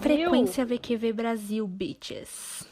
Frequência VQV Brasil, bitches.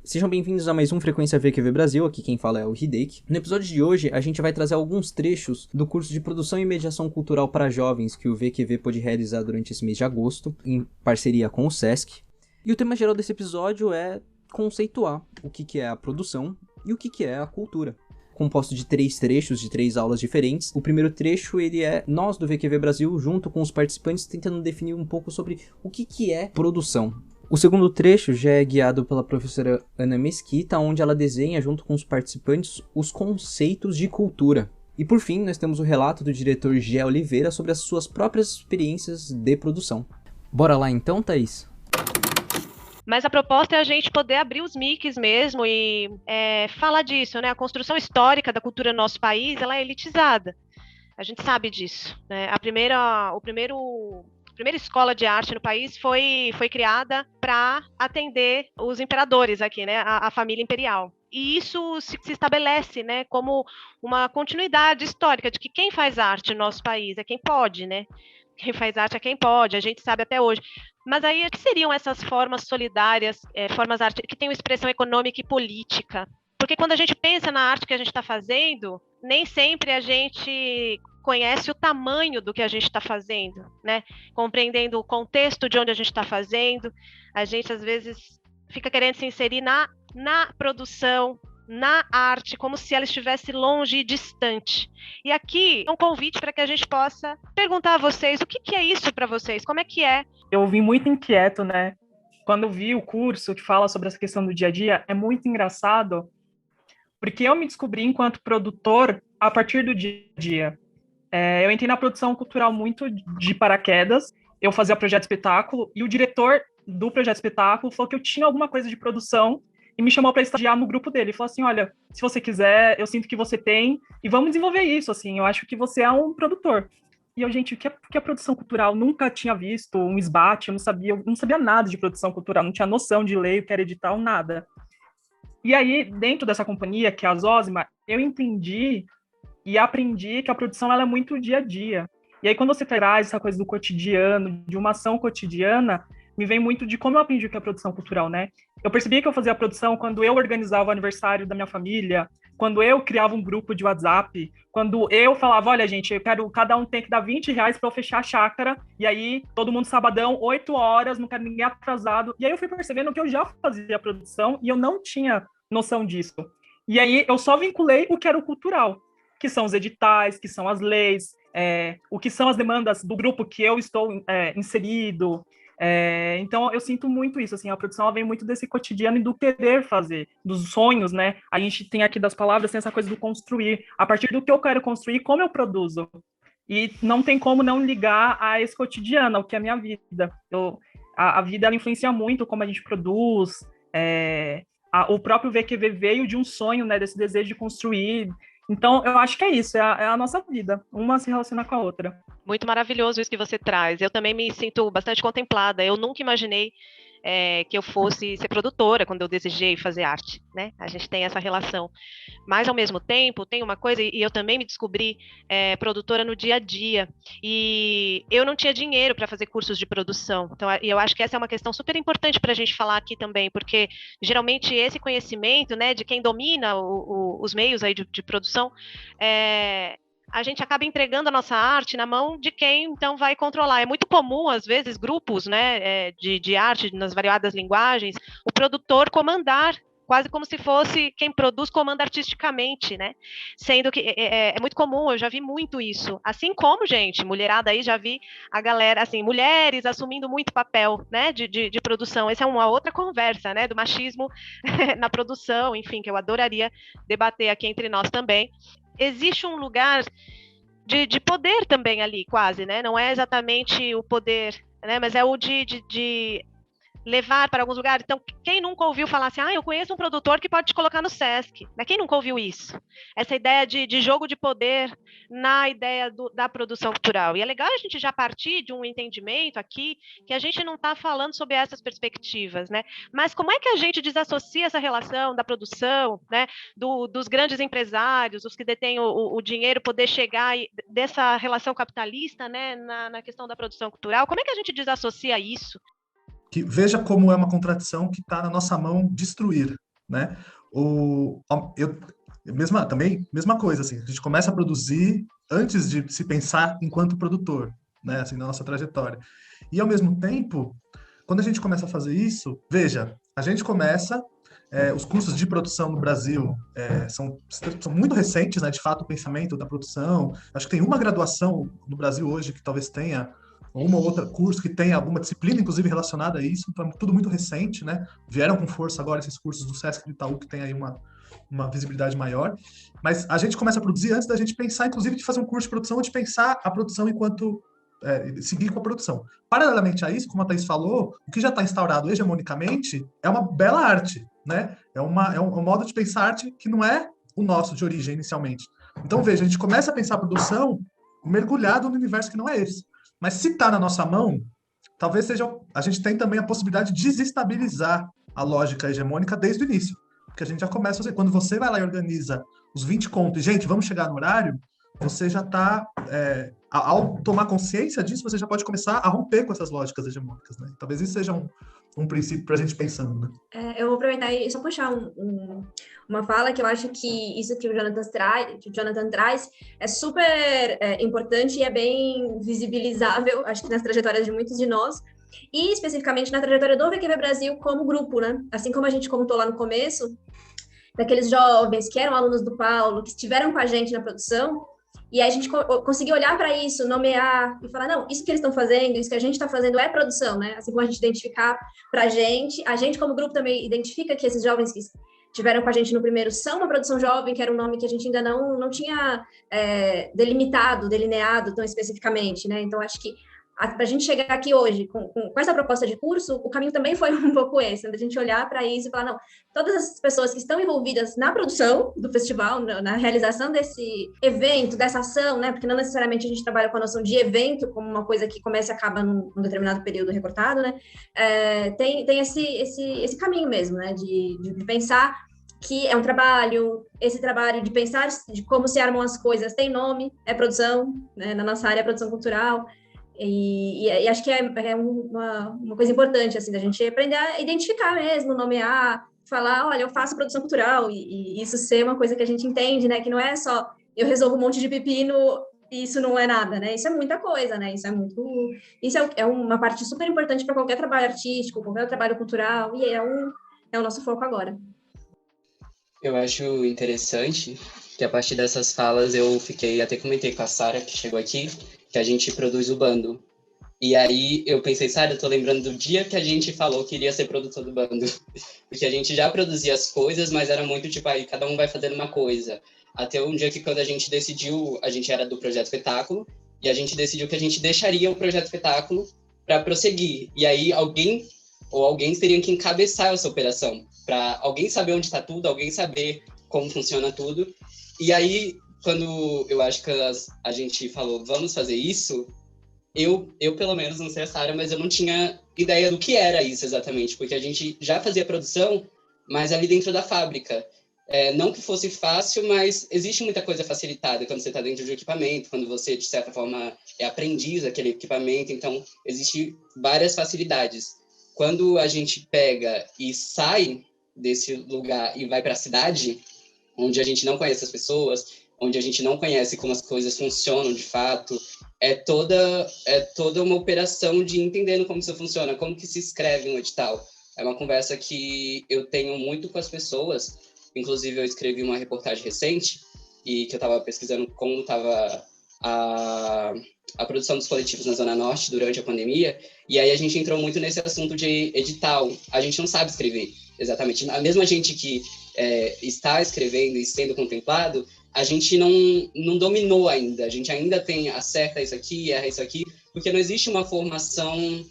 Sejam bem-vindos a mais um Frequência VQV Brasil, aqui quem fala é o Hideki. No episódio de hoje, a gente vai trazer alguns trechos do curso de Produção e Mediação Cultural para Jovens que o VQV pôde realizar durante esse mês de agosto, em parceria com o SESC. E o tema geral desse episódio é conceituar o que é a produção e o que é a cultura. Composto de 3 trechos, de 3 aulas diferentes. O primeiro trecho, ele é nós do VQV Brasil, junto com os participantes, tentando definir um pouco sobre o que é produção. O segundo trecho já é guiado pela professora Ana Mesquita, onde ela desenha, junto com os participantes, os conceitos de cultura. E por fim, nós temos o relato do diretor Gé Oliveira sobre as suas próprias experiências de produção. Bora lá então, Thaís? Mas a proposta é a gente poder abrir os mics mesmo e falar disso, né? A construção histórica da cultura no nosso país, ela é elitizada. A gente sabe disso, né? A primeira escola de arte no país foi criada para atender os imperadores aqui, né? A família imperial. E isso se estabelece, né, como uma continuidade histórica de que quem faz arte no nosso país é quem pode, né? Quem faz arte é quem pode, a gente sabe até hoje. Mas aí, o que seriam essas formas solidárias, formas arte que têm uma expressão econômica e política? Porque quando a gente pensa na arte que a gente está fazendo, nem sempre a gente conhece o tamanho do que a gente está fazendo, né? Compreendendo o contexto de onde a gente está fazendo, a gente às vezes fica querendo se inserir na produção, na arte, como se ela estivesse longe e distante. E aqui é um convite para que a gente possa perguntar a vocês o que é isso para vocês, como é que é? Eu vim muito inquieto, né? Quando eu vi o curso que fala sobre essa questão do dia a dia, é muito engraçado, porque eu me descobri enquanto produtor a partir do dia a dia. Eu entrei na produção cultural muito de paraquedas, eu fazia projeto de espetáculo, e o diretor do projeto de espetáculo falou que eu tinha alguma coisa de produção e me chamou para estagiar no grupo dele. Ele falou assim, olha, se você quiser, eu sinto que você tem, e vamos desenvolver isso, assim, eu acho que você é um produtor. E eu, gente, o que é produção cultural? Nunca tinha visto um SBAT, eu não sabia nada de produção cultural, não tinha noção de lei, o que era edital, nada. E aí, dentro dessa companhia, que é a Zosima, eu entendi e aprendi que a produção ela é muito dia a dia. E aí, quando você traz essa coisa do cotidiano, de uma ação cotidiana, me vem muito de como eu aprendi o que é produção cultural, né? Eu percebia que eu fazia a produção quando eu organizava o aniversário da minha família, quando eu criava um grupo de WhatsApp, quando eu falava, olha, gente, eu quero, cada um tem que dar R$20 para eu fechar a chácara, e aí todo mundo sabadão, 8 horas, não quero ninguém atrasado. E aí eu fui percebendo que eu já fazia a produção e eu não tinha noção disso. E aí eu só vinculei o que era o cultural, que são os editais, que são as leis, o que são as demandas do grupo que eu estou inserido. Então, eu sinto muito isso, assim, a produção ela vem muito desse cotidiano e do querer fazer, dos sonhos, né? A gente tem aqui das palavras, tem essa coisa do construir, a partir do que eu quero construir, como eu produzo. E não tem como não ligar a esse cotidiano, ao que é a minha vida. A vida, ela influencia muito como a gente produz, o próprio VQV veio de um sonho, né, desse desejo de construir. Então, eu acho que é isso, é a nossa vida, uma se relaciona com a outra. Muito maravilhoso isso que você traz. Eu também me sinto bastante contemplada. Eu nunca imaginei que eu fosse ser produtora quando eu desejei fazer arte, né? A gente tem essa relação. Mas, ao mesmo tempo, tem uma coisa, e eu também me descobri produtora no dia a dia. E eu não tinha dinheiro para fazer cursos de produção. Então, eu acho que essa é uma questão super importante para a gente falar aqui também, porque, geralmente, esse conhecimento, né, de quem domina os meios aí de produção, a gente acaba entregando a nossa arte na mão de quem, então, vai controlar. É muito comum, às vezes, grupos, né, de arte nas variadas linguagens, o produtor comandar, quase como se fosse quem produz comanda artisticamente, né? Sendo que é muito comum, eu já vi muito isso. Assim como, gente, mulherada aí, já vi a galera, assim, mulheres assumindo muito papel, né, de produção. Essa é uma outra conversa, né, do machismo na produção, enfim, que eu adoraria debater aqui entre nós também. Existe um lugar de poder também ali, quase, né? Não é exatamente o poder, né? Mas é o de levar para alguns lugares. Então, quem nunca ouviu falar assim, eu conheço um produtor que pode te colocar no Sesc, né? Quem nunca ouviu isso? Essa ideia de jogo de poder na ideia da produção cultural. E é legal a gente já partir de um entendimento aqui que a gente não está falando sobre essas perspectivas, né? Mas como é que a gente desassocia essa relação da produção, né? Dos grandes empresários, os que detêm o dinheiro, poder chegar dessa relação capitalista, né? Na questão da produção cultural. Como é que a gente desassocia isso? Que veja como é uma contradição que está na nossa mão destruir, né? Mesma coisa, assim, a gente começa a produzir antes de se pensar enquanto produtor, né? Assim, na nossa trajetória. E ao mesmo tempo, quando a gente começa a fazer isso, veja, a gente começa os cursos de produção no Brasil são muito recentes, né? De fato, o pensamento da produção. Acho que tem uma graduação no Brasil hoje que talvez tenha uma ou outra curso que tem alguma disciplina, inclusive, relacionada a isso, então é tudo muito recente, né? Vieram com força agora esses cursos do Sesc do Itaú, que tem aí uma visibilidade maior, mas a gente começa a produzir antes da gente pensar, inclusive, de fazer um curso de produção ou de pensar a produção enquanto seguir com a produção. Paralelamente a isso, como a Thaís falou, o que já está instaurado hegemonicamente é uma bela arte, né? É um modo de pensar arte que não é o nosso de origem, inicialmente. Então, veja, a gente começa a pensar a produção mergulhado no universo que não é esse. Mas se está na nossa mão, talvez a gente tem também a possibilidade de desestabilizar a lógica hegemônica desde o início. Porque a gente já começa a fazer. Quando você vai lá e organiza os 20 contos, e, gente, vamos chegar no horário, você já está... ao tomar consciência disso, você já pode começar a romper com essas lógicas hegemônicas, né? Talvez isso seja um princípio para a gente pensando, né? Eu vou aproveitar e só puxar uma fala que eu acho que isso que o Jonathan traz é super importante e é bem visibilizável, acho que nas trajetórias de muitos de nós, e especificamente na trajetória do VQV Brasil como grupo, né? Assim como a gente contou lá no começo, daqueles jovens que eram alunos do Paulo, que estiveram com a gente na produção, e aí a gente conseguiu olhar para isso, nomear e falar, não, isso que eles estão fazendo, isso que a gente está fazendo é produção, né? Assim como a gente identificar para a gente como grupo também identifica que esses jovens que tiveram com a gente no primeiro são uma produção jovem, que era um nome que a gente ainda não tinha delineado tão especificamente, né? Então, acho que para a gente chegar aqui hoje com essa proposta de curso, o caminho também foi um pouco esse, né? A gente olhar para isso e falar, não, todas as pessoas que estão envolvidas na produção do festival, na realização desse evento, dessa ação, né? Porque não necessariamente a gente trabalha com a noção de evento como uma coisa que começa e acaba num determinado período recortado, né? Tem esse caminho mesmo, né? De pensar que é um trabalho, esse trabalho de pensar de como se armam as coisas tem nome, é produção, né? Na nossa área é produção cultural. E acho que é uma coisa importante, assim, da gente aprender a identificar mesmo, nomear, falar, olha, eu faço produção cultural, e isso ser uma coisa que a gente entende, né, que não é só eu resolvo um monte de pepino e isso não é nada, né, isso é muita coisa, né, isso é uma parte super importante para qualquer trabalho artístico, qualquer trabalho cultural, e é o nosso foco agora. Eu acho interessante que a partir dessas falas eu até comentei com a Sara, que chegou aqui, que a gente produz o bando. E aí eu pensei, Sara, eu tô lembrando do dia que a gente falou que iria ser produtor do bando. Porque a gente já produzia as coisas, mas era muito tipo, aí cada um vai fazendo uma coisa. Até um dia que quando a gente decidiu, a gente era do Projeto Espetáculo, e a gente decidiu que a gente deixaria o Projeto Espetáculo para prosseguir. E aí alguém teria que encabeçar essa operação, para alguém saber onde está tudo, alguém saber como funciona tudo. E aí, quando eu acho que a gente falou, vamos fazer isso, eu pelo menos, não sei a Sara, mas eu não tinha ideia do que era isso exatamente, porque a gente já fazia produção, mas ali dentro da fábrica. Não que fosse fácil, mas existe muita coisa facilitada quando você está dentro de um equipamento, quando você, de certa forma, é aprendiz daquele equipamento, então existem várias facilidades. Quando a gente pega e sai desse lugar e vai para a cidade, onde a gente não conhece as pessoas, onde a gente não conhece como as coisas funcionam de fato, é toda uma operação de entendendo como isso funciona, como que se escreve um edital. É uma conversa que eu tenho muito com as pessoas, inclusive eu escrevi uma reportagem recente, e que eu estava pesquisando como estava a produção dos coletivos na Zona Norte durante a pandemia, e aí a gente entrou muito nesse assunto de edital. A gente não sabe escrever, exatamente. A mesma gente que está escrevendo e sendo contemplado, a gente não dominou ainda. A gente ainda tem, acerta isso aqui, erra isso aqui, porque não existe uma formação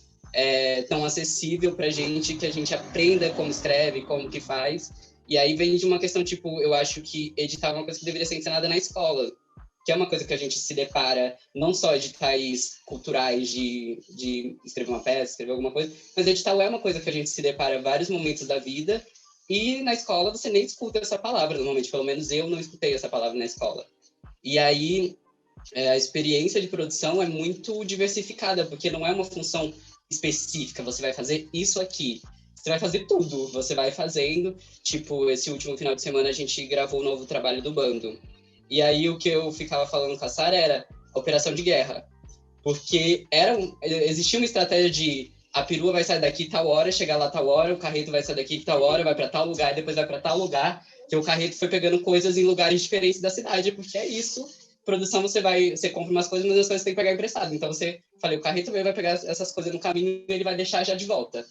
tão acessível pra gente, que a gente aprenda como escreve, como que faz. E aí vem de uma questão, tipo, eu acho que edital é uma coisa que deveria ser ensinada na escola, que é uma coisa que a gente se depara, não só editais culturais de escrever uma peça, escrever alguma coisa, mas edital é uma coisa que a gente se depara em vários momentos da vida, e na escola você nem escuta essa palavra, normalmente, pelo menos eu não escutei essa palavra na escola. E aí, a experiência de produção é muito diversificada, porque não é uma função específica, você vai fazer isso aqui. Você vai fazer tudo, você vai fazendo. Tipo, esse último final de semana a gente gravou o novo trabalho do bando. E aí o que eu ficava falando com a Sara era operação de guerra. Porque existia uma estratégia de a perua vai sair daqui tal hora, chegar lá tal hora, o carreto vai sair daqui tal hora, vai para tal lugar, e depois vai para tal lugar, que o carreto foi pegando coisas em lugares diferentes da cidade, porque é isso. Produção, você compra umas coisas, mas as coisas você tem que pegar emprestado. Então o carreto vai pegar essas coisas no caminho e ele vai deixar já de volta.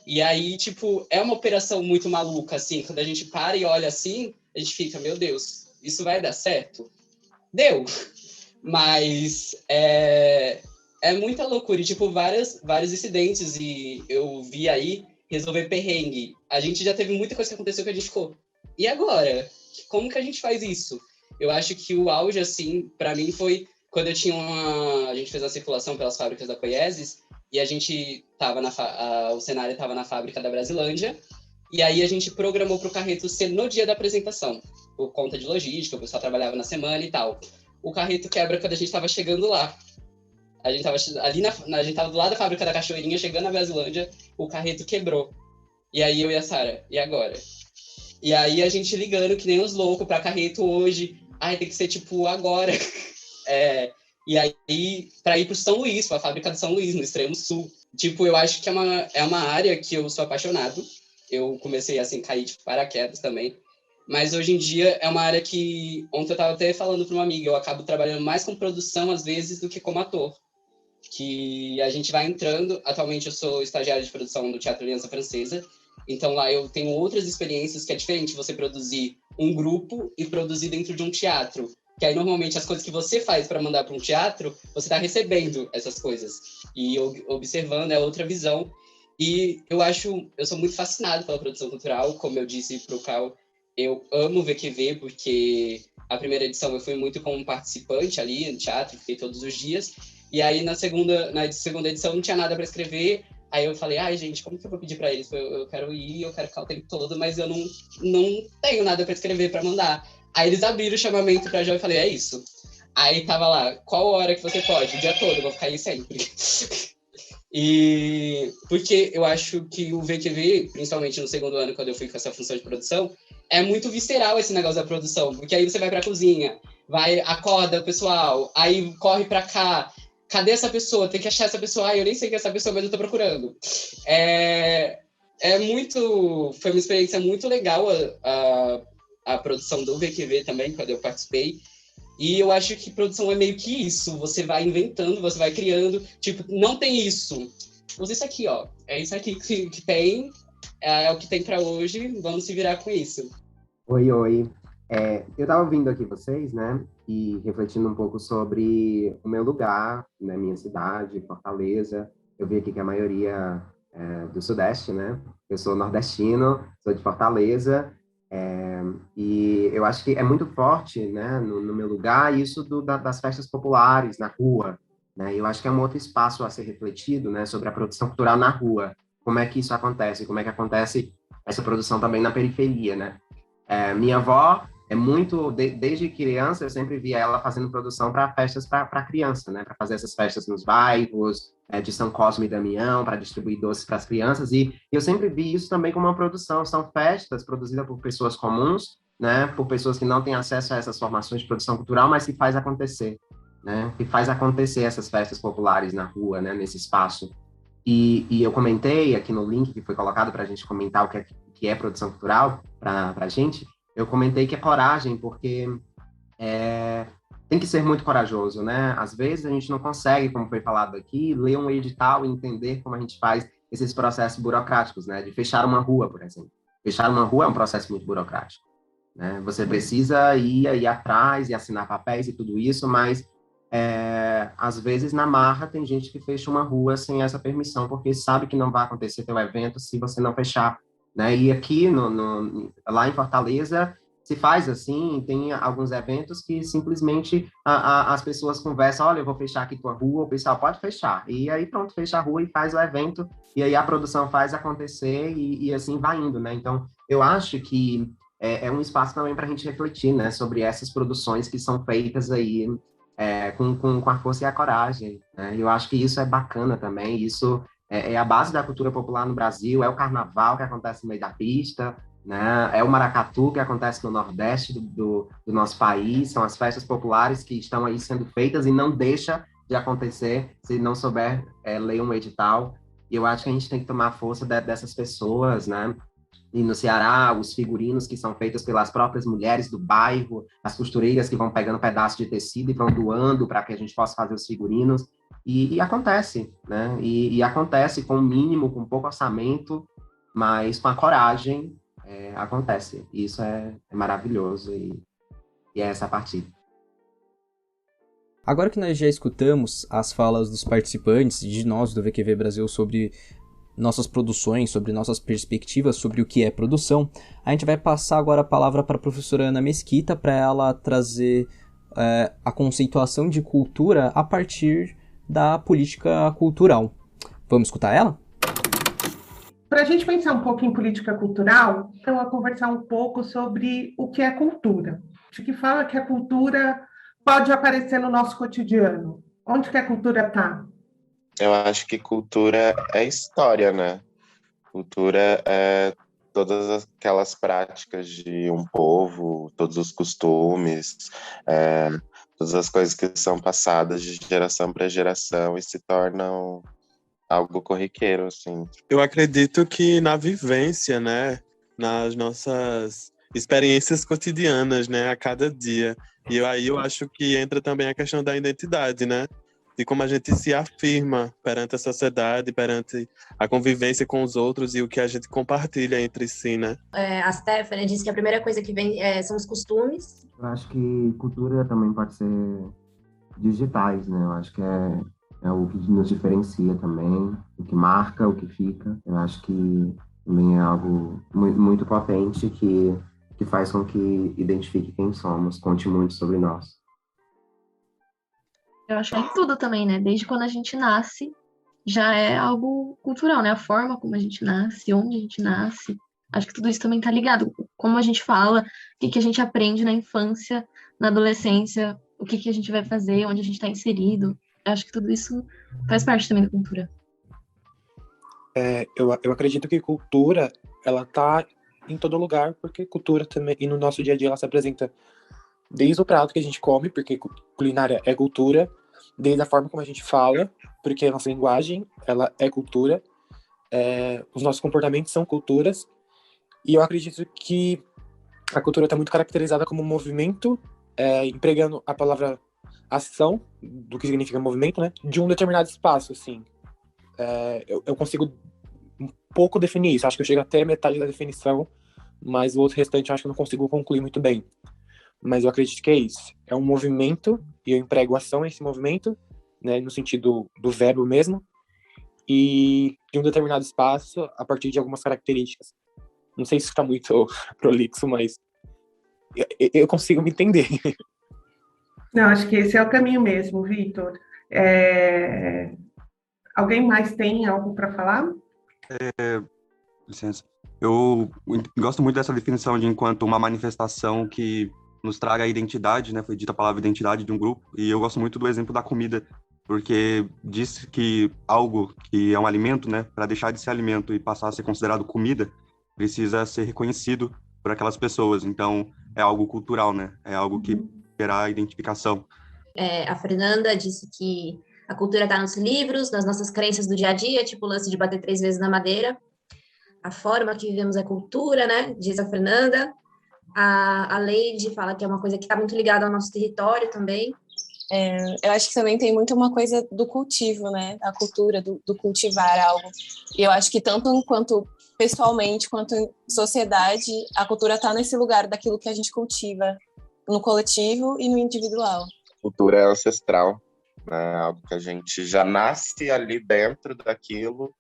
E aí, tipo, é uma operação muito maluca, assim, quando a gente para e olha assim, a gente fica, meu Deus, isso vai dar certo? Deu! Mas é muita loucura, e tipo, vários incidentes, e eu vi aí resolver perrengue. A gente já teve muita coisa que aconteceu que a gente ficou, e agora? Como que a gente faz isso? Eu acho que o auge, assim, para mim foi quando a gente fez a circulação pelas fábricas da Poiesis, e a gente tava o cenário estava na fábrica da Brasilândia, e aí a gente programou para o carreto ser no dia da apresentação, por conta de logística, o pessoal trabalhava na semana e tal. O carreto quebra quando a gente estava chegando lá. A gente estava do lado da fábrica da Cachoeirinha, chegando na Brasilândia, o carreto quebrou. E aí eu e a Sara, e agora? E aí a gente ligando que nem os loucos para carreto hoje, tem que ser tipo agora. E aí, para ir para São Luís, para a fábrica de São Luís, no extremo sul. Tipo, eu acho que é uma área que eu sou apaixonado. Eu comecei, assim, a cair de paraquedas também. Mas hoje em dia é uma área que... Ontem eu estava até falando para uma amiga, eu acabo trabalhando mais com produção, às vezes, do que como ator. Que a gente vai entrando... Atualmente eu sou estagiário de produção do Teatro Aliança Francesa. Então lá eu tenho outras experiências que é diferente você produzir um grupo e produzir dentro de um teatro. Que aí, normalmente, as coisas que você faz para mandar para um teatro, você está recebendo essas coisas. E observando é outra visão. E eu sou muito fascinado pela produção cultural. Como eu disse para o Cal, eu amo o VQV, porque a primeira edição eu fui muito como participante ali no teatro, fiquei todos os dias. E aí, na segunda edição, não tinha nada para escrever. Aí eu falei, gente, como que eu vou pedir para eles? Eu quero ir, eu quero ficar o tempo todo, mas eu não tenho nada para escrever, para mandar. Aí eles abriram o chamamento pra Jó e falei, é isso. Aí tava lá, qual hora que você pode? O dia todo, eu vou ficar aí sempre. E porque eu acho que o VQV, principalmente no segundo ano, quando eu fui com essa função de produção, é muito visceral esse negócio da produção, porque aí você vai pra cozinha, acorda o pessoal, aí corre pra cá, cadê essa pessoa? Tem que achar essa pessoa, eu nem sei quem é essa pessoa, mas eu tô procurando. Foi uma experiência muito legal a produção do VQV também, quando eu participei. E eu acho que produção é meio que isso. Você vai inventando, você vai criando. Tipo, não tem isso. Usa isso aqui, ó. É isso aqui que tem. É o que tem para hoje. Vamos se virar com isso. Oi. Eu tava ouvindo aqui vocês, né? E refletindo um pouco sobre o meu lugar, né? Minha cidade, Fortaleza. Eu vi aqui que a maioria é do Sudeste, né? Eu sou nordestino, sou de Fortaleza. E eu acho que é muito forte, né, no meu lugar, isso das festas populares na rua, né? Eu acho que é um outro espaço a ser refletido, né, sobre a produção cultural na rua. Como é que isso acontece? Como é que acontece essa produção também na periferia, né? Minha avó é muito, desde criança, eu sempre via ela fazendo produção para festas para criança, né? Para fazer essas festas nos bairros, de São Cosme e Damião, para distribuir doces para as crianças. E eu sempre vi isso também como uma produção. São festas produzidas por pessoas comuns, né? Por pessoas que não têm acesso a essas formações de produção cultural, mas que faz acontecer, né? Que faz acontecer essas festas populares na rua, né? Nesse espaço. E eu comentei aqui no link que foi colocado para a gente comentar o que é produção cultural para a gente. Eu comentei que é coragem, porque tem que ser muito corajoso, né? Às vezes a gente não consegue, como foi falado aqui, ler um edital e entender como a gente faz esses processos burocráticos, né? De fechar uma rua, por exemplo. Fechar uma rua é um processo muito burocrático, né? Você precisa ir atrás e assinar papéis e tudo isso, mas às vezes na marra tem gente que fecha uma rua sem essa permissão, porque sabe que não vai acontecer teu evento se você não fechar, né? E aqui lá em Fortaleza se faz assim, tem alguns eventos que simplesmente as pessoas conversam, olha, eu vou fechar aqui tua rua, o pessoal pode fechar, e aí pronto, fecha a rua e faz o evento, e aí a produção faz acontecer e assim vai indo, né? Então, eu acho que é um espaço também para a gente refletir, né, sobre essas produções que são feitas aí com a força e a coragem, né? Eu acho que isso é bacana também, isso é a base da cultura popular no Brasil, é o carnaval que acontece no meio da pista, né? É o maracatu que acontece no Nordeste do nosso país, são as festas populares que estão aí sendo feitas e não deixa de acontecer se não souber ler um edital. E eu acho que a gente tem que tomar força dessas pessoas, né? E no Ceará, os figurinos que são feitos pelas próprias mulheres do bairro, as costureiras que vão pegando pedaços de tecido e vão doando para que a gente possa fazer os figurinos. E acontece, né? E acontece com o mínimo, com pouco orçamento, mas com a coragem, acontece. E isso é maravilhoso e é essa a partida. Agora que nós já escutamos as falas dos participantes e de nós do VQV Brasil sobre nossas produções, sobre nossas perspectivas sobre o que é produção, a gente vai passar agora a palavra para a professora Ana Mesquita para ela trazer a conceituação de cultura a partir da política cultural. Vamos escutar ela? Para a gente pensar um pouco em política cultural, eu vou conversar um pouco sobre o que é cultura. De que fala que a cultura pode aparecer no nosso cotidiano. Onde que a cultura está? Eu acho que cultura é história, né? Cultura é todas aquelas práticas de um povo, todos os costumes, todas as coisas que são passadas de geração para geração e se tornam algo corriqueiro, assim. Eu acredito que na vivência, né? Nas nossas experiências cotidianas, né? A cada dia. E aí eu acho que entra também a questão da identidade, né? De como a gente se afirma perante a sociedade, perante a convivência com os outros e o que a gente compartilha entre si, né? A Stephanie disse que a primeira coisa que vem são os costumes. Eu acho que cultura também pode ser digitais, né? Eu acho que é o que nos diferencia também, o que marca, o que fica. Eu acho que também é algo muito potente que faz com que identifique quem somos, conte muito sobre nós. Eu acho que é em tudo também, né? Desde quando a gente nasce, já é algo cultural, né? A forma como a gente nasce, onde a gente nasce. Acho que tudo isso também tá ligado. Como a gente fala, o que a gente aprende na infância, na adolescência, o que a gente vai fazer, onde a gente está inserido. Acho que tudo isso faz parte também da cultura. Eu acredito que cultura, ela tá em todo lugar, porque cultura também, e no nosso dia a dia ela se apresenta desde o prato que a gente come, porque culinária é cultura, desde a forma como a gente fala, porque a nossa linguagem, ela é cultura, os nossos comportamentos são culturas, e eu acredito que a cultura está muito caracterizada como movimento, empregando a palavra ação, do que significa movimento, né, de um determinado espaço, assim. Eu consigo um pouco definir isso, acho que eu chego até metade da definição, mas o outro restante eu acho que eu não consigo concluir muito bem. Mas eu acredito que é isso. É um movimento, e eu emprego ação nesse movimento, né, no sentido do verbo mesmo, e de um determinado espaço a partir de algumas características. Não sei se está muito prolixo, mas eu consigo me entender. Não, acho que esse é o caminho mesmo, Vitor. Alguém mais tem algo para falar? Licença. Eu gosto muito dessa definição de enquanto uma manifestação que nos traga a identidade, né? Foi dita a palavra identidade de um grupo, e eu gosto muito do exemplo da comida, porque diz que algo que é um alimento, né? Para deixar de ser alimento e passar a ser considerado comida, precisa ser reconhecido por aquelas pessoas. Então, é algo cultural, né? É algo que terá identificação. A Fernanda disse que a cultura está nos livros, nas nossas crenças do dia a dia, tipo o lance de bater 3 vezes na madeira. A forma que vivemos é cultura, né? Diz a Fernanda. A Leide fala que é uma coisa que está muito ligada ao nosso território também. Eu acho que também tem muito uma coisa do cultivo, né? A cultura do cultivar algo. E eu acho que tanto enquanto pessoalmente, quanto em sociedade, a cultura está nesse lugar daquilo que a gente cultiva no coletivo e no individual. cultura é ancestral, né? Algo que a gente já nasce ali dentro daquilo,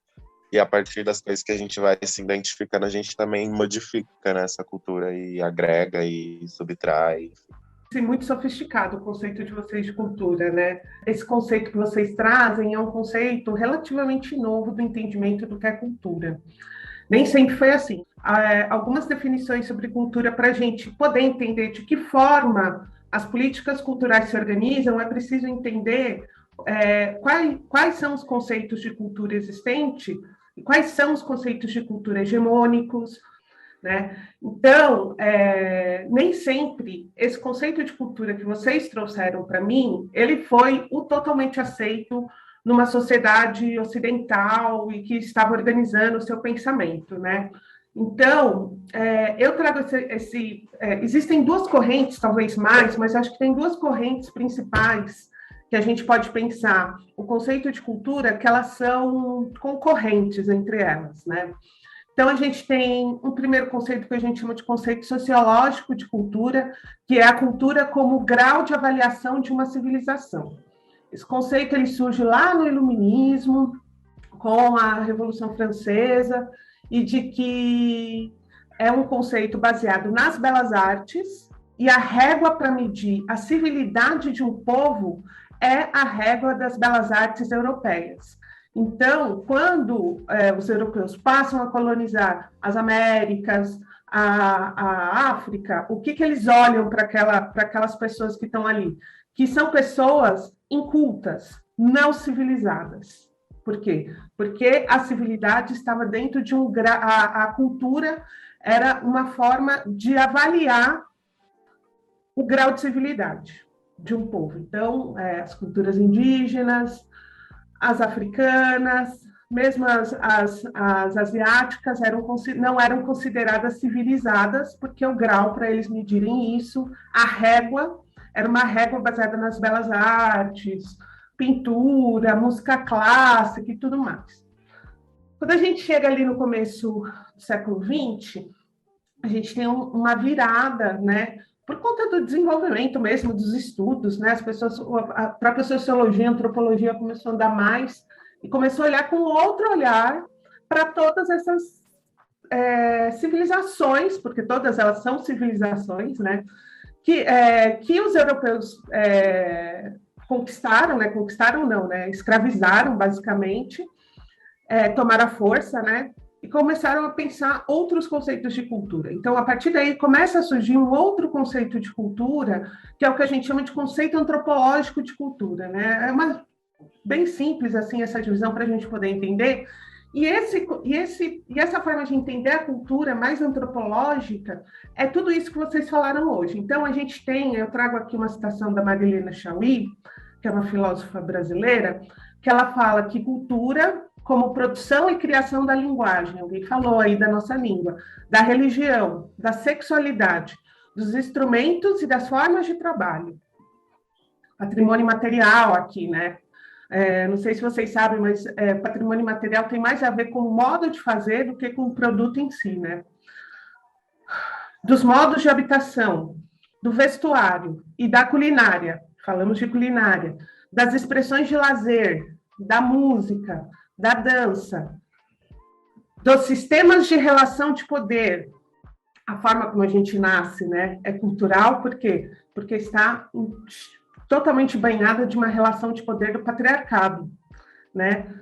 e a partir das coisas que a gente vai se identificando, a gente também modifica, né, essa cultura e agrega e subtrai. É muito sofisticado o conceito de vocês de cultura, né? Esse conceito que vocês trazem é um conceito relativamente novo do entendimento do que é cultura. Nem sempre foi assim. Algumas definições sobre cultura, para a gente poder entender de que forma as políticas culturais se organizam, é preciso entender quais são os conceitos de cultura existente e quais são os conceitos de cultura hegemônicos, né? Então, nem sempre esse conceito de cultura que vocês trouxeram para mim, ele foi o totalmente aceito numa sociedade ocidental e que estava organizando o seu pensamento, né? Então, eu trago existem duas correntes, talvez mais, mas acho que tem duas correntes principais que a gente pode pensar o conceito de cultura, que elas são concorrentes entre elas, né? Então, a gente tem um primeiro conceito que a gente chama de conceito sociológico de cultura, que é a cultura como grau de avaliação de uma civilização. Esse conceito ele surge lá no Iluminismo, com a Revolução Francesa, e de que é um conceito baseado nas belas artes, e a régua para medir a civilidade de um povo é a régua das belas artes europeias. Então, quando os europeus passam a colonizar as Américas, a África, o que eles olham para aquelas pessoas que estão ali? Que são pessoas incultas, não civilizadas. Por quê? Porque a civilidade estava dentro de a cultura era uma forma de avaliar o grau de civilidade de um povo. Então, as culturas indígenas, as africanas, mesmo as asiáticas não eram consideradas civilizadas, porque o grau para eles medirem isso, a régua, era uma régua baseada nas belas artes, pintura, música clássica e tudo mais. Quando a gente chega ali no começo do século XX, a gente tem uma virada, né? Por conta do desenvolvimento mesmo dos estudos, né? A própria sociologia, a antropologia começou a andar mais e começou a olhar com outro olhar para todas essas civilizações, porque todas elas são civilizações, né? Que os europeus conquistaram, né? Conquistaram não, né? Escravizaram, basicamente, tomaram a força, né? E começaram a pensar outros conceitos de cultura. Então, a partir daí, começa a surgir um outro conceito de cultura, que é o que a gente chama de conceito antropológico de cultura, né? Bem simples, assim, essa divisão para a gente poder entender. E essa forma de entender a cultura mais antropológica é tudo isso que vocês falaram hoje. Então, eu trago aqui uma citação da Marilena Chauí, que é uma filósofa brasileira, que ela fala que cultura como produção e criação da linguagem, alguém falou aí da nossa língua, da religião, da sexualidade, dos instrumentos e das formas de trabalho. Patrimônio material aqui, né? Não sei se vocês sabem, mas patrimônio material tem mais a ver com o modo de fazer do que com o produto em si, né? Dos modos de habitação, do vestuário e da culinária, falamos de culinária, das expressões de lazer, da música, da dança, dos sistemas de relação de poder. A forma como a gente nasce, né, é cultural, por quê? Porque está totalmente banhada de uma relação de poder do patriarcado, né?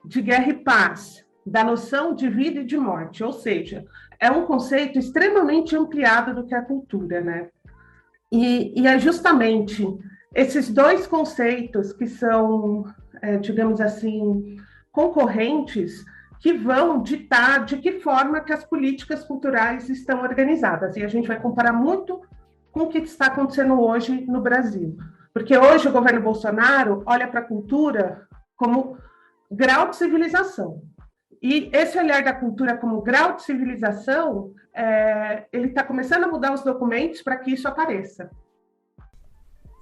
De guerra e paz, da noção de vida e de morte, ou seja, é um conceito extremamente ampliado do que é a cultura, né? E é justamente esses dois conceitos que são, digamos assim, concorrentes, que vão ditar de que forma que as políticas culturais estão organizadas. E a gente vai comparar muito com o que está acontecendo hoje no Brasil. Porque hoje o governo Bolsonaro olha para a cultura como grau de civilização. E esse olhar da cultura como grau de civilização, ele está começando a mudar os documentos para que isso apareça.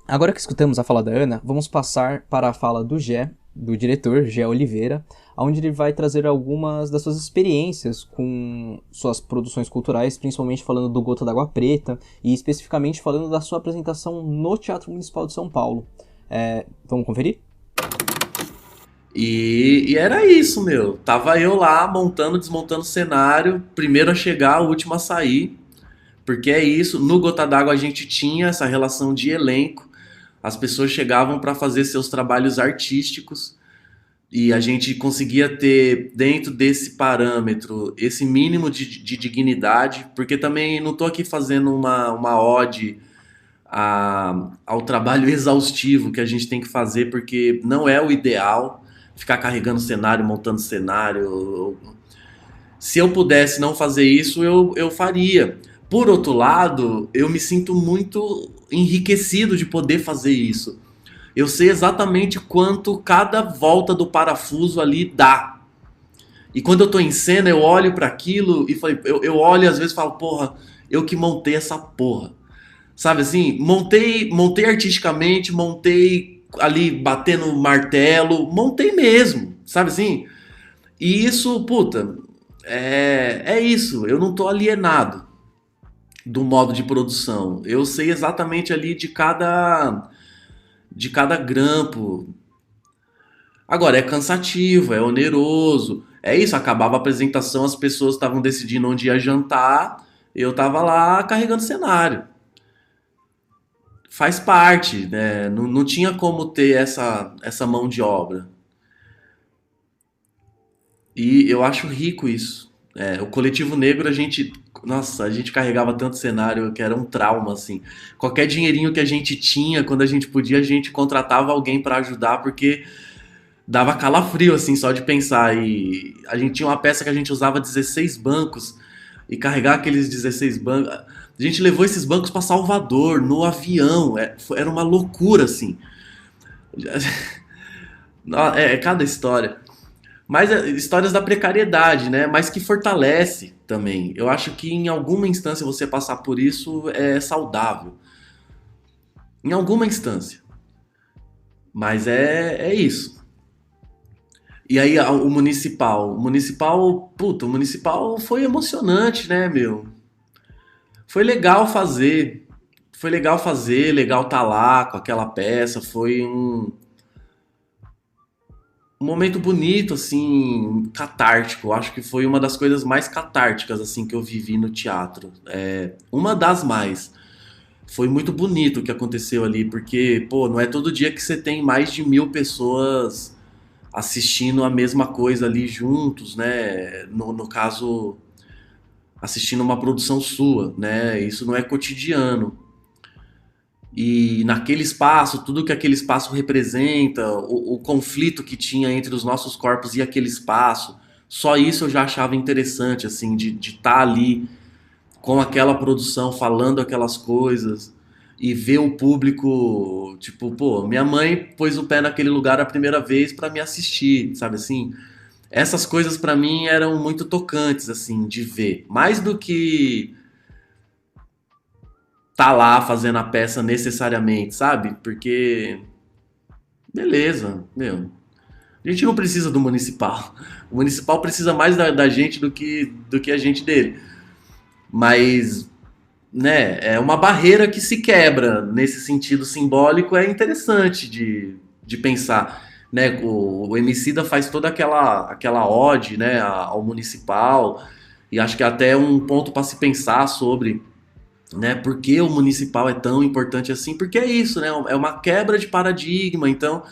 Agora que escutamos a fala da Ana, vamos passar para a fala do Gé, do diretor, Gé Oliveira, onde ele vai trazer algumas das suas experiências com suas produções culturais, principalmente falando do Gota d'Água Preta e especificamente falando da sua apresentação no Teatro Municipal de São Paulo. Vamos conferir? E era isso, meu. Tava eu lá montando, desmontando cenário, primeiro a chegar, o último a sair, porque é isso. No Gota d'Água a gente tinha essa relação de elenco, as pessoas chegavam para fazer seus trabalhos artísticos e a gente conseguia ter, dentro desse parâmetro, esse mínimo de dignidade, porque também não tô aqui fazendo uma ode ao trabalho exaustivo que a gente tem que fazer, porque não é o ideal ficar carregando cenário, montando cenário. Se eu pudesse não fazer isso, eu faria. Por outro lado, eu me sinto muito enriquecido de poder fazer isso. Eu sei exatamente quanto cada volta do parafuso ali dá. E quando eu tô em cena, eu olho para aquilo e eu olho e às vezes falo, porra, eu que montei essa porra. Sabe assim? Montei artisticamente, montei ali batendo martelo, montei mesmo, sabe assim? E isso, puta, é isso. Eu não tô alienado do modo de produção. Eu sei exatamente ali de cada grampo. Agora, é cansativo, é oneroso. É isso, acabava a apresentação, as pessoas estavam decidindo onde ia jantar, eu tava lá carregando cenário. Faz parte, né? Não tinha como ter essa mão de obra. E eu acho rico isso. O Coletivo Negro, a gente carregava tanto cenário que era um trauma, assim. Qualquer dinheirinho que a gente tinha, quando a gente podia, a gente contratava alguém para ajudar, porque dava calafrio, assim, só de pensar. E a gente tinha uma peça que a gente usava 16 bancos, e carregar aqueles 16 bancos... A gente levou esses bancos para Salvador, no avião. Era uma loucura, assim. Cada história. Mas histórias da precariedade, né? Mas que fortalece também. Eu acho que em alguma instância você passar por isso é saudável. Em alguma instância. Mas é isso. E aí o municipal. O municipal foi emocionante, né, meu? Foi legal fazer, legal estar lá com aquela peça, foi um momento bonito, assim, catártico. Acho que foi uma das coisas mais catárticas, assim, que eu vivi no teatro. Uma das mais. Foi muito bonito o que aconteceu ali, porque, pô, não é todo dia que você tem mais de 1000 pessoas assistindo a mesma coisa ali juntos, né? No caso, assistindo uma produção sua, né? Isso não é cotidiano. E naquele espaço, tudo que aquele espaço representa, o conflito que tinha entre os nossos corpos e aquele espaço, só isso eu já achava interessante, assim, de estar ali com aquela produção, falando aquelas coisas, e ver o público, tipo, pô, minha mãe pôs o pé naquele lugar a primeira vez para me assistir, sabe assim? Essas coisas para mim eram muito tocantes, assim, de ver. Mais do que tá lá fazendo a peça necessariamente, sabe? Porque, beleza, meu, a gente não precisa do municipal. O municipal precisa mais da gente do que a gente dele. Mas, né, é uma barreira que se quebra nesse sentido simbólico, é interessante de pensar. Né, o Emicida faz toda aquela ode, né, ao municipal, e acho que é até um ponto para se pensar sobre, né, por que o municipal é tão importante assim, porque é isso, né, é uma quebra de paradigma. Então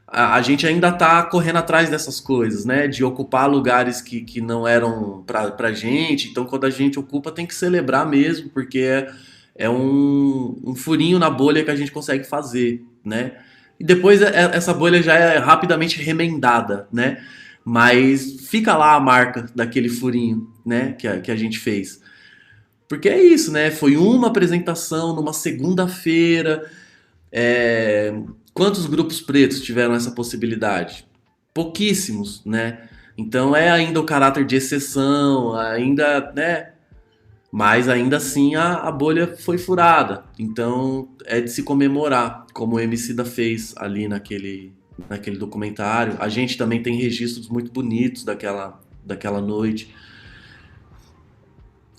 a gente ainda tá correndo atrás dessas coisas, né, de ocupar lugares que não eram pra gente. Então quando a gente ocupa tem que celebrar mesmo, porque é um furinho na bolha que a gente consegue fazer, né. E depois essa bolha já é rapidamente remendada, né? Mas fica lá a marca daquele furinho, né? Que a gente fez. Porque é isso, né? Foi uma apresentação numa segunda-feira. Quantos grupos pretos tiveram essa possibilidade? Pouquíssimos, né? Então é ainda o caráter de exceção, ainda, né? Mas ainda assim a bolha foi furada. Então é de se comemorar, como o Emicida fez ali naquele documentário. A gente também tem registros muito bonitos daquela noite.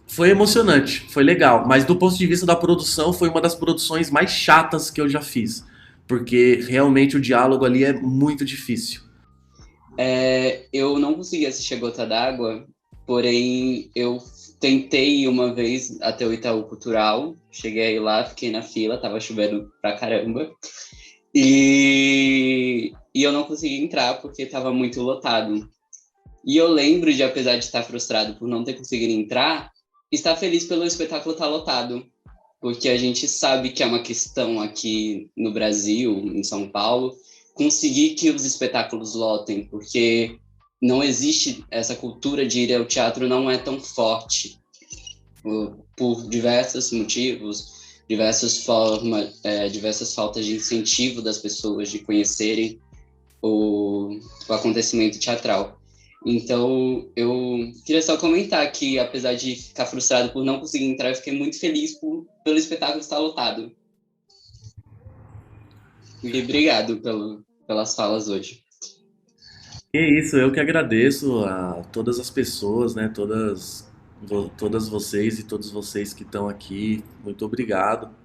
Foi emocionante, foi legal. Mas do ponto de vista da produção, foi uma das produções mais chatas que eu já fiz. Porque realmente o diálogo ali é muito difícil. Eu não consegui assistir a Gota d'Água, porém eu tentei uma vez até o Itaú Cultural, cheguei lá, fiquei na fila, tava chovendo pra caramba, e eu não consegui entrar porque tava muito lotado. E eu lembro de, apesar de estar frustrado por não ter conseguido entrar, estar feliz pelo espetáculo estar lotado, porque a gente sabe que é uma questão aqui no Brasil, em São Paulo, conseguir que os espetáculos lotem, porque não existe essa cultura de ir ao teatro, não é tão forte, por diversos motivos, diversas faltas de incentivo das pessoas de conhecerem o acontecimento teatral. Então, eu queria só comentar que, apesar de ficar frustrado por não conseguir entrar, eu fiquei muito feliz pelo espetáculo estar lotado. E obrigado pelas falas hoje. É isso, eu que agradeço a todas as pessoas, né? Todas vocês e todos vocês que estão aqui. Muito obrigado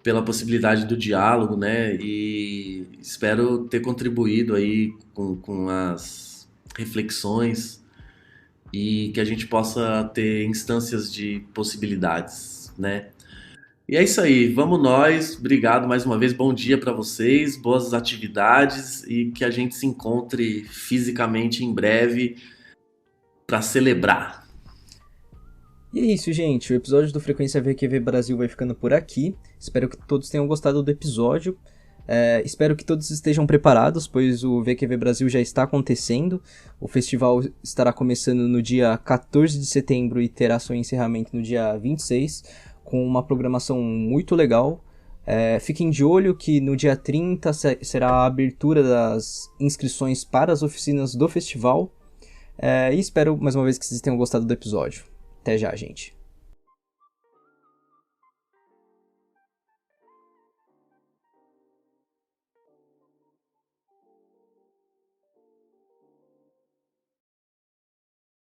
pela possibilidade do diálogo, né? E espero ter contribuído aí com as reflexões e que a gente possa ter instâncias de possibilidades, né? E é isso aí, vamos nós. Obrigado mais uma vez, bom dia para vocês, boas atividades e que a gente se encontre fisicamente em breve para celebrar. E é isso, gente. O episódio do Frequência VQV Brasil vai ficando por aqui. Espero que todos tenham gostado do episódio. Espero que todos estejam preparados, pois o VQV Brasil já está acontecendo. O festival estará começando no dia 14 de setembro e terá seu encerramento no dia 26, com uma programação muito legal. Fiquem de olho que no dia 30 será a abertura das inscrições para as oficinas do festival. E espero mais uma vez que vocês tenham gostado do episódio. Até já, gente.